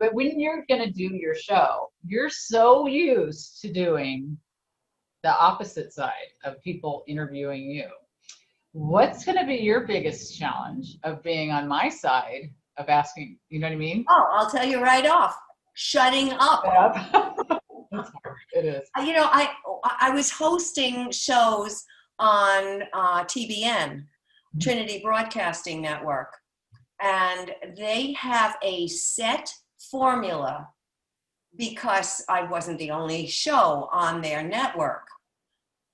But when you're going to do your show, you're so used to doing the opposite side of people interviewing you. What's going to be your biggest challenge of being on my side of asking, you know what I mean? Oh, I'll tell you right off, shutting up. It's hard. It is. You know, I was hosting shows on TBN, Trinity Broadcasting Network, and they have a set formula because I wasn't the only show on their network.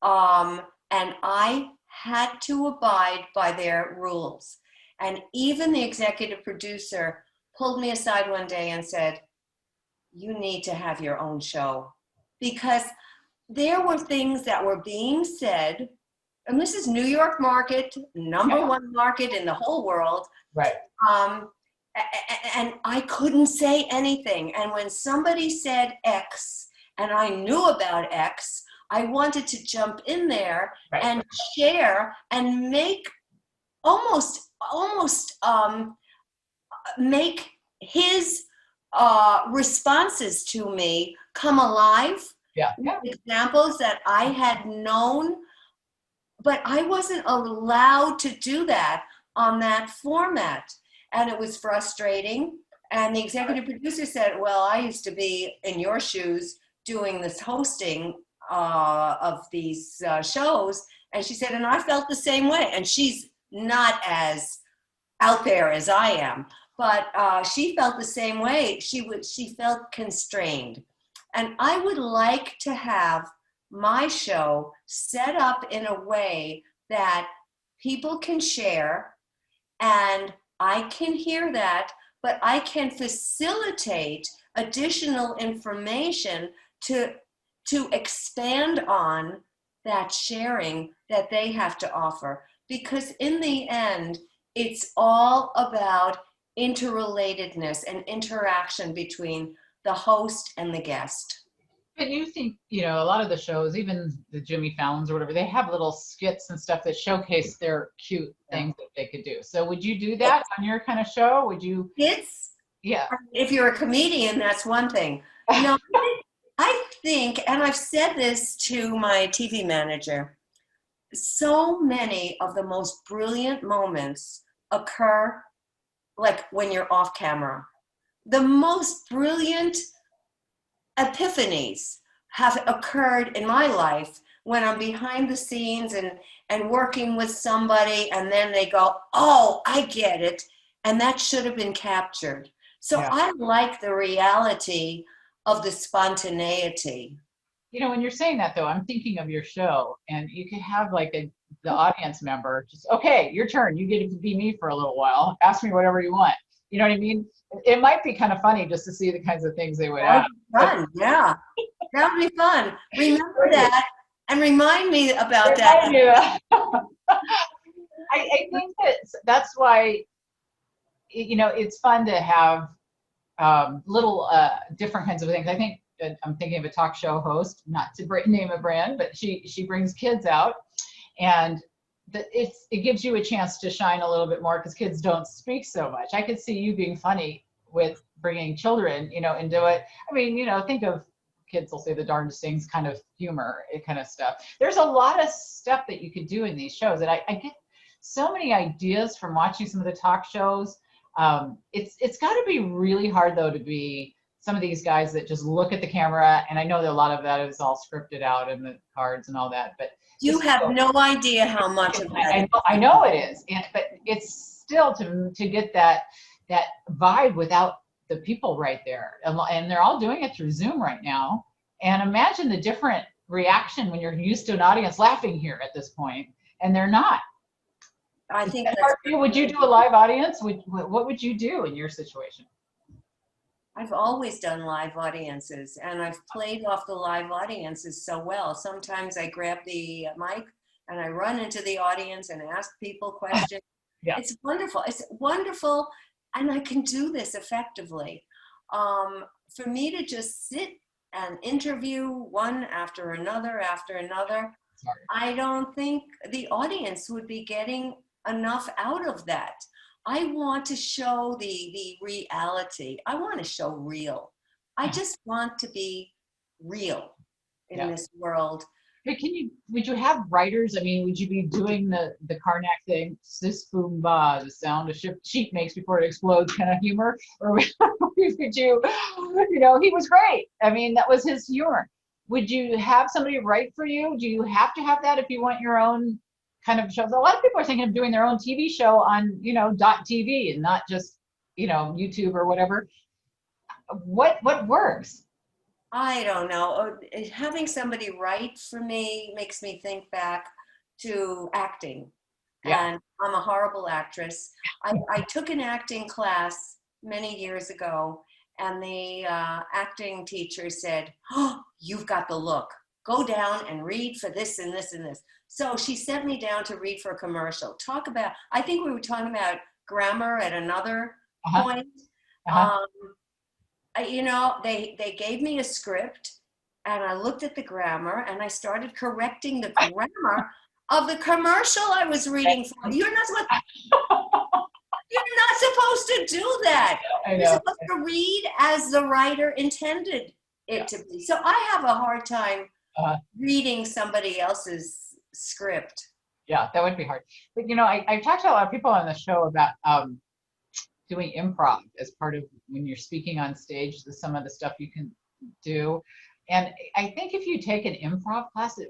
And I had to abide by their rules. And even the executive producer pulled me aside one day and said, you need to have your own show. Because there were things that were being said, and this is New York market, number one market in the whole world. Right. And I couldn't say anything. And when somebody said X, and I knew about X, I wanted to jump in there and share and make almost make his responses to me come alive. Examples that I had known, but I wasn't allowed to do that on that format. And it was frustrating. And the executive producer said, well, I used to be in your shoes doing this hosting of these shows. And she said, and I felt the same way. And she's not as out there as I am, but she felt the same way. She felt constrained. And I would like to have my show set up in a way that people can share, and I can hear that, but I can facilitate additional information to expand on that sharing that they have to offer. Because in the end, it's all about interrelatedness and interaction between the host and the guest. But you think, you know, a lot of the shows, even the Jimmy Fallons or whatever, they have little skits and stuff that showcase their cute things that they could do. So would you do that on your kind of show? Would you? It's, yeah. If you're a comedian, that's one thing. No, I think, and I've said this to my TV manager, so many of the most brilliant moments occur like when you're off camera. The most brilliant epiphanies have occurred in my life when I'm behind the scenes and working with somebody, and then they go, oh, I get it. And that should have been captured. So I like the reality of the spontaneity. You know, when you're saying that, though, I'm thinking of your show, and you could have like the audience member just, okay, your turn. You get to be me for a little while. Ask me whatever you want. You know what I mean? It might be kind of funny just to see the kinds of things they would ask. Fun, yeah. That would be fun. Remember that and remind me about that. I think that's why, you know, it's fun to have little different kinds of things. I think I'm thinking of a talk show host, not to name a brand, but she brings kids out, and it gives you a chance to shine a little bit more because kids don't speak so much. I could see you being funny with bringing children, you know, into it. I mean, you know, think of kids will say the darndest things, kind of humor, kind of stuff. There's a lot of stuff that you could do in these shows, and I get so many ideas from watching some of the talk shows. It's got to be really hard though to be some of these guys that just look at the camera, and I know that a lot of that is all scripted out in the cards and all that, but you have no idea how much of that. I know it is, but it's still to get that vibe without the people right there, and they're all doing it through Zoom right now. And imagine the different reaction when you're used to an audience laughing here at this point, and they're not. I think. Would you do a live audience? What would you do in your situation? I've always done live audiences, and I've played off the live audiences so well. Sometimes I grab the mic and I run into the audience and ask people questions. It's wonderful. It's wonderful, and I can do this effectively. For me to just sit and interview one after another, I don't think the audience would be getting enough out of that. I want to show the reality. I want to show real. I just want to be real in Yeah. this world. But would you have writers? I mean, would you be doing the Karnak thing, sis boom ba, the sound a sheep makes before it explodes kind of humor? Or would you, he was great. I mean, that was his humor. Would you have somebody write for you? Do you have to have that if you want your own kind of shows? A lot of people are thinking of doing their own TV show on, dot TV and not just, YouTube or whatever. What works? I don't know. Having somebody write for me makes me think back to acting. Yeah. And I'm a horrible actress. I took an acting class many years ago, and the acting teacher said, "Oh, you've got the look. Go down and read for this and this and this." So she sent me down to read for a commercial. I think we were talking about grammar at another point. Uh-huh. They gave me a script, and I looked at the grammar, and I started correcting the grammar of the commercial I was reading for. You're not supposed to do that. I know. You're supposed to read as the writer intended it to be. So I have a hard time reading somebody else's script. Yeah, that would be hard. But I've talked to a lot of people on the show about doing improv as part of when you're speaking on stage, some of the stuff you can do. And I think if you take an improv class, I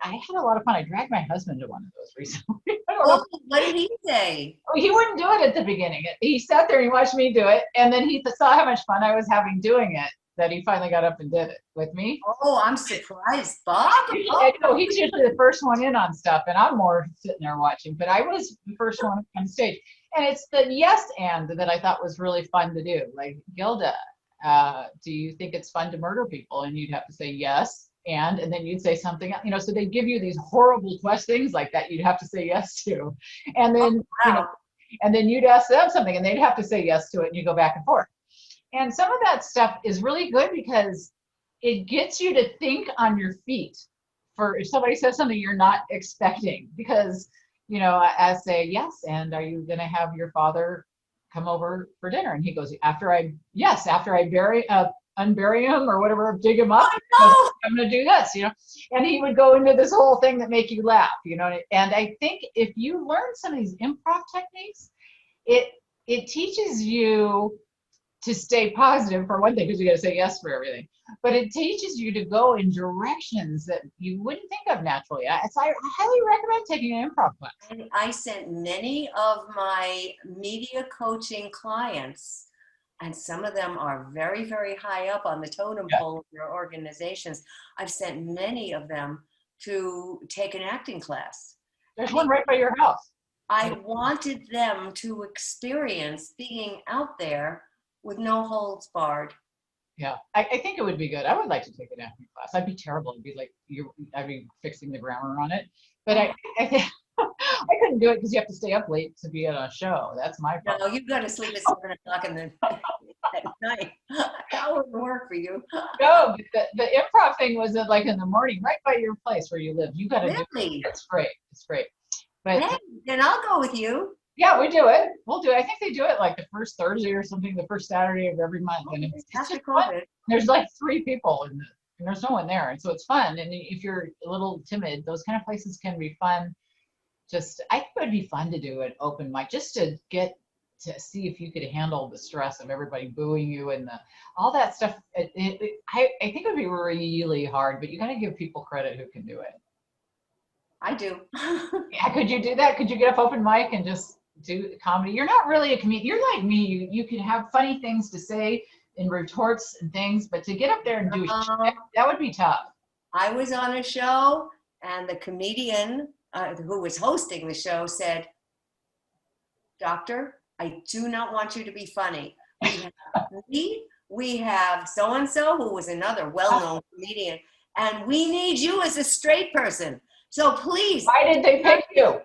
had a lot of fun. I dragged my husband to one of those recently. What did he say? Oh, he wouldn't do it at the beginning. He sat there and he watched me do it. And then he saw how much fun I was having doing it, that he finally got up and did it with me. Oh, I'm surprised, Bob. I know, he's usually the first one in on stuff, and I'm more sitting there watching. But I was the first one on stage. And it's the yes and that I thought was really fun to do. Like, Gilda, do you think it's fun to murder people? And you'd have to say yes, and then you'd say something else. So they give you these horrible things like that you'd have to say yes to. And then, and then you'd ask them something and they'd have to say yes to it, and you go back and forth. And some of that stuff is really good because it gets you to think on your feet for if somebody says something you're not expecting, because I say, yes, and are you going to have your father come over for dinner? And he goes, after I unbury him or whatever, dig him up, I'm going to do this, and he would go into this whole thing that make you laugh, and I think if you learn some of these improv techniques, it teaches you to stay positive, for one thing, because you got to say yes for everything. But it teaches you to go in directions that you wouldn't think of naturally. I highly recommend taking an improv class. I sent many of my media coaching clients, and some of them are very, very high up on the totem pole of their organizations. I've sent many of them to take an acting class. There's one right by your house. I wanted them to experience being out there with no holds barred. Yeah, I think it would be good. I would like to take an acting class. I'd be terrible. I'd be fixing the grammar on it. But I I couldn't do it because you have to stay up late to be at a show. That's my problem. No, you've got to sleep at 7 o'clock at night. That wouldn't work for you. No, but the improv thing was like in the morning, right by your place where you live. You got to do it. It's great. It's great. But hey, then I'll go with you. Yeah, we do it. We'll do it. I think they do it like the first Thursday or something, the first Saturday of every month. And it's just fun. There's like 3 people and there's no one there. And so it's fun. And if you're a little timid, those kind of places can be fun. I think it would be fun to do an open mic just to get to see if you could handle the stress of everybody booing you and all that stuff. I think it would be really hard, but you got to give people credit who can do it. I do. Yeah, could you do that? Could you get up open mic and just do comedy? You're not really a comedian. You're like me. You can have funny things to say and retorts and things, but to get up there and do that would be tough. I was on a show, and the comedian who was hosting the show said, "Doctor, I do not want you to be funny. We have so-and-so who was another well-known comedian, and we need you as a straight person. So please." Why did they pick you?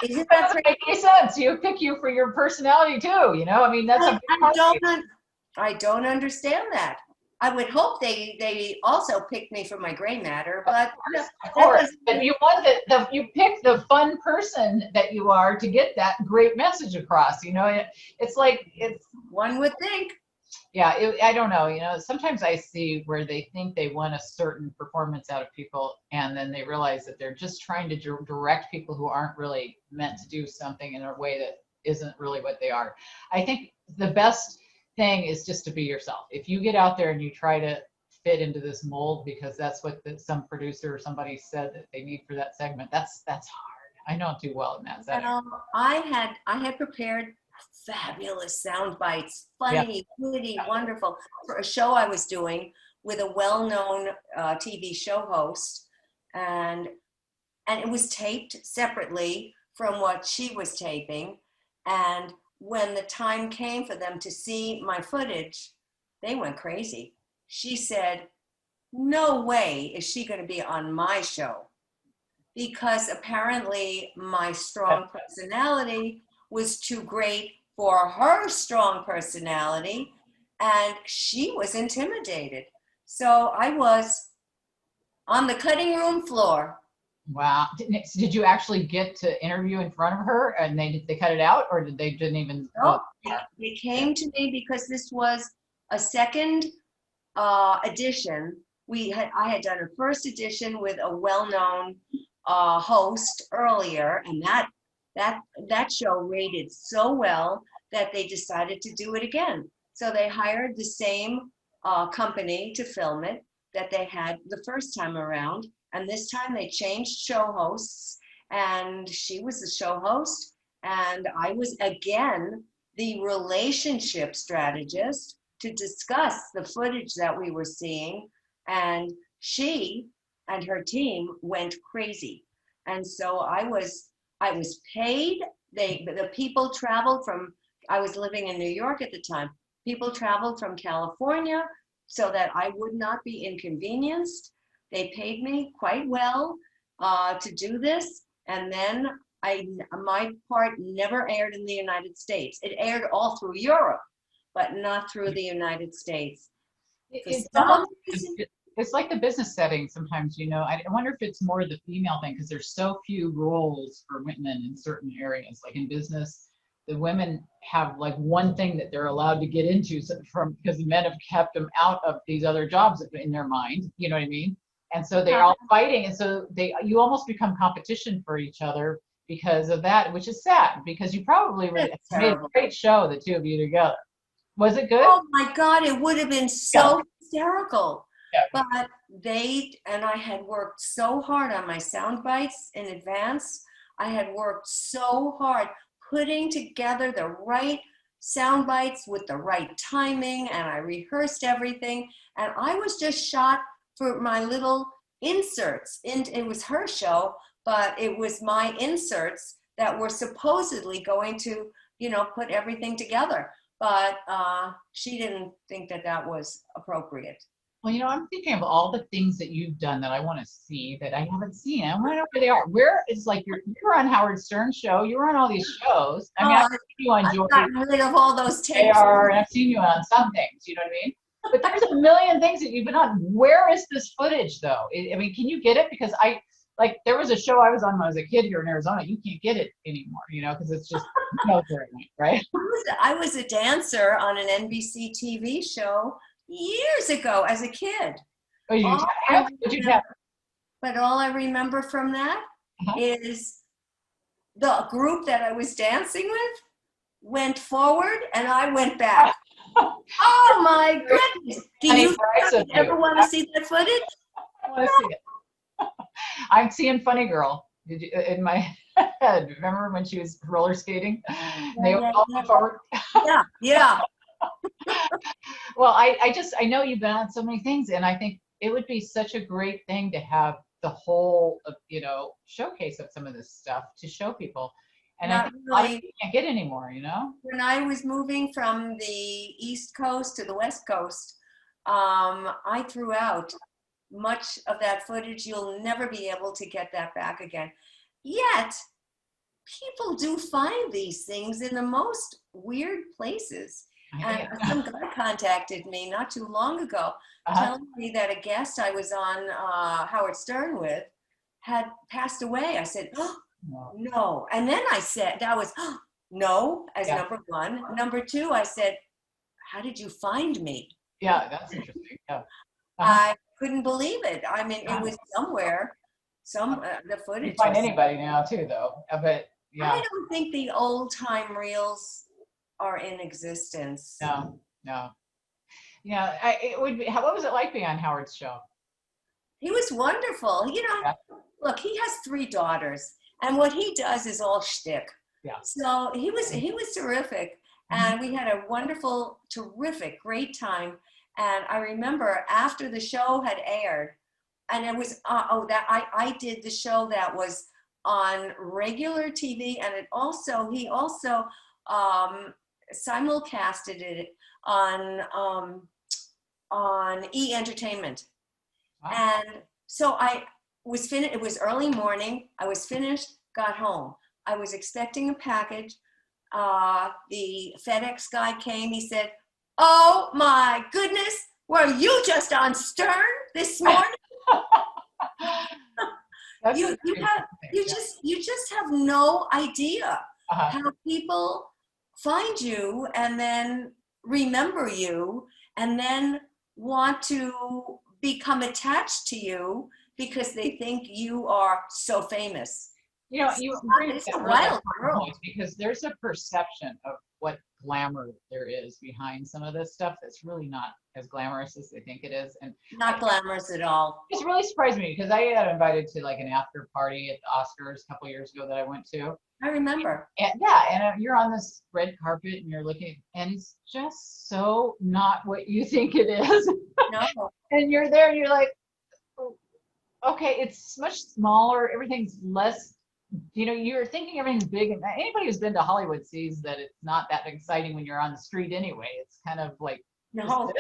Isn't that doesn't make any sense. You pick you for your personality too. I mean, that's a big part. I don't understand that. I would hope they also picked me for my gray matter, but of course. But you want you pick the fun person that you are to get that great message across. You know, it's like it's. One would think. Yeah, I don't know. You know, sometimes I see where they think they want a certain performance out of people, and then they realize that they're just trying to direct people who aren't really meant to do something in a way that isn't really what they are. I think the best thing is just to be yourself. If you get out there and you try to fit into this mold because that's what some producer or somebody said that they need for that segment, that's hard. I don't do well in that setting. I had prepared fabulous sound bites, funny, witty, wonderful, for a show I was doing with a well-known TV show host, and it was taped separately from what she was taping. And when the time came for them to see my footage, they went crazy. She said, "No way is she going to be on my show," because apparently my strong personality was too great for her strong personality, and she was intimidated. So I was on the cutting room floor. Wow. Did you actually get to interview in front of her and they cut it out, or didn't even? No, they came to me because this was a second edition. I had done a first edition with a well-known host earlier, and that show rated so well that they decided to do it again. So they hired the same company to film it that they had the first time around, and this time they changed show hosts, and she was the show host, and I was again the relationship strategist to discuss the footage that we were seeing, and she and her team went crazy. And so I was paid. The people traveled from, I was living in New York at the time. People traveled from California so that I would not be inconvenienced. They paid me quite well to do this. And then my part never aired in the United States. It aired all through Europe, but not through the United States. It's like the business setting sometimes, you know. I wonder if it's more the female thing because there's so few roles for women in certain areas. Like in business, the women have like one thing that they're allowed to get into because the men have kept them out of these other jobs in their mind. You know what I mean? And so they're all fighting, and so you almost become competition for each other because of that, which is sad because you probably would have made a great show, the two of you together. Was it good? Oh my God, it would have been so hysterical. Yeah. But I had worked so hard on my sound bites in advance. I had worked so hard putting together the right sound bites with the right timing, and I rehearsed everything. And I was just shot for my little inserts. It was her show, but it was my inserts that were supposedly going to, put everything together. But she didn't think that was appropriate. Well, I'm thinking of all the things that you've done that I want to see that I haven't seen. I want to know where they are. Where it's like you're on Howard Stern show. You were on all these shows. I mean, I've seen you on George. I've gotten rid of all those tapes. And I've seen you on some things. You know what I mean? But there's a million things that you've been on. Where is this footage, though? I mean, can you get it? Because there was a show I was on when I was a kid here in Arizona. You can't get it anymore, because it's just right? I was a dancer on an NBC TV show years ago as a kid. Oh, you have? But all I remember from that is the group that I was dancing with went forward and I went back. Oh my goodness. Do you ever want to see that footage? I want to see it. I'm seeing Funny Girl in my head. Remember when she was roller skating? They were all forward. Yeah. Well, I know you've been on so many things, and I think it would be such a great thing to have the whole, showcase of some of this stuff to show people. And I think a lot of people can't get anymore, When I was moving from the East Coast to the West Coast, I threw out much of that footage. You'll never be able to get that back again. Yet, people do find these things in the most weird places. And some guy contacted me not too long ago telling me that a guest I was on Howard Stern with had passed away. I said, oh, no. And then I said, that was, oh, no, as number one. Number two, I said, how did you find me? Yeah, that's interesting. Yeah. I couldn't believe it. I mean, it was somewhere, the footage. You find anybody now too, though. But yeah. I don't think the old time reels are in existence. No. Yeah, it would be. What was it like being on Howard's show? He was wonderful. Look, he has 3 daughters, and what he does is all shtick. Yeah. So he was terrific, and we had a wonderful, terrific, great time. And I remember after the show had aired, and it was I did the show that was on regular TV, and he also simulcasted it on E! Entertainment. Wow. And so I was finished. It was early morning. I was finished, got home. I was expecting a package. The FedEx guy came. He said, oh my goodness, were you just on Stern this morning? you just have no idea how people find you and then remember you and then want to become attached to you because they think you are so famous. You know, you bring it a wild world because there's a perception of what glamour there is behind some of this stuff that's really not as glamorous as they think it is, and not glamorous at all. It's really surprised me because I got invited to like an after party at the Oscars a couple years ago that I went to. I remember. And you're on this red carpet and you're looking, and it's just so not what you think it is. No. And you're there, and you're like, okay, it's much smaller. Everything's less. You're thinking everything's big, and anybody who's been to Hollywood sees that it's not that exciting when you're on the street anyway. It's kind of like, no,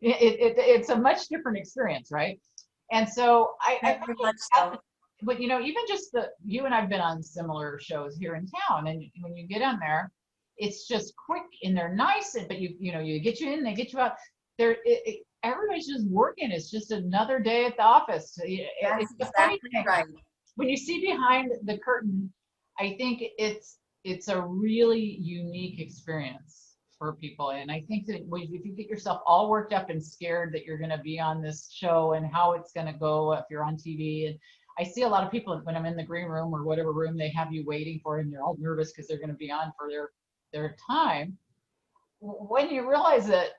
it's a much different experience, right? And so I very much so. But even just you and I've been on similar shows here in town, and when you get on there, it's just quick and they're nice, but you get you in, they get you out. Everybody's just working. It's just another day at the office. That's exactly right. When you see behind the curtain, I think it's a really unique experience for people. And I think that if you get yourself all worked up and scared that you're going to be on this show and how it's going to go if you're on TV, and I see a lot of people when I'm in the green room or whatever room they have you waiting for, and they're all nervous because they're going to be on for their time. When you realize that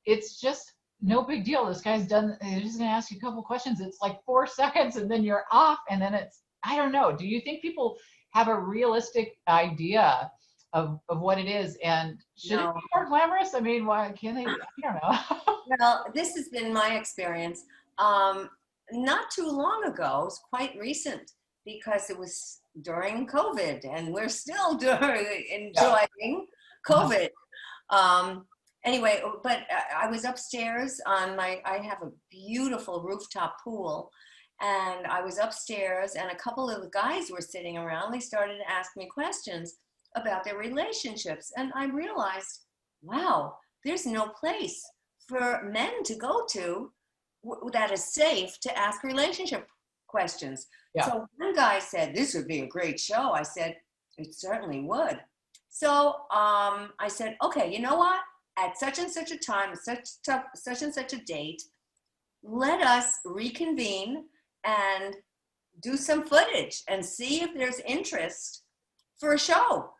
it's just no big deal. This guy's done, he's just gonna ask you a couple questions. It's like 4 seconds and then you're off, and then I don't know. Do you think people have a realistic idea of what it is? And should it be more glamorous? I mean, why can't they? I don't know. Well, this has been my experience. Not too long ago, it was quite recent because it was during COVID and we're still enjoying COVID. Anyway, but I was upstairs I have a beautiful rooftop pool, and I was upstairs and a couple of the guys were sitting around. They started to ask me questions about their relationships. And I realized, wow, there's no place for men to go to that is safe to ask relationship questions. Yeah. So one guy said, this would be a great show. I said, it certainly would. So I said, okay, you know what? At such and such a time, such and such a date, let us reconvene and do some footage and see if there's interest for a show.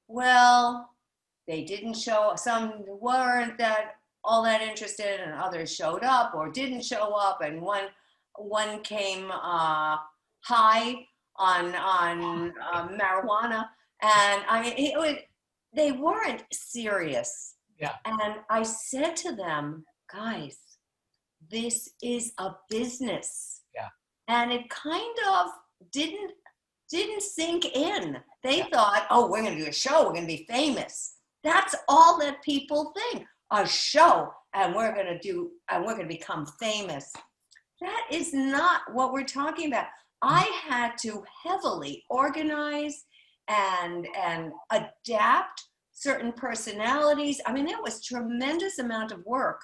Well, they didn't show, some weren't all that interested, and others showed up or didn't show up, and one came high on marijuana, and I mean, they weren't serious. Yeah. And I said to them, guys, this is a business. Yeah. And it kind of didn't sink in. They thought, oh, we're going to do a show. We're going to be famous. That's all that people think. A show, and we're going to become famous. That is not what we're talking about. I had to heavily organize and adapt certain personalities. I mean, there was tremendous amount of work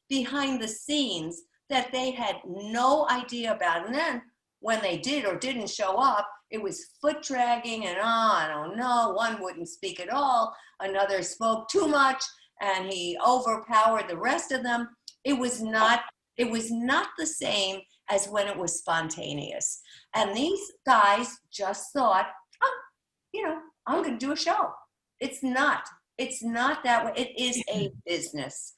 behind the scenes that they had no idea about. And then when they did or didn't show up, it was foot dragging and, oh, I don't know, one wouldn't speak at all, another spoke too much, and he overpowered the rest of them. It was not the same as when it was spontaneous. And these guys just thought, oh, you know, I'm going to do a show. It's not that way. It is a business.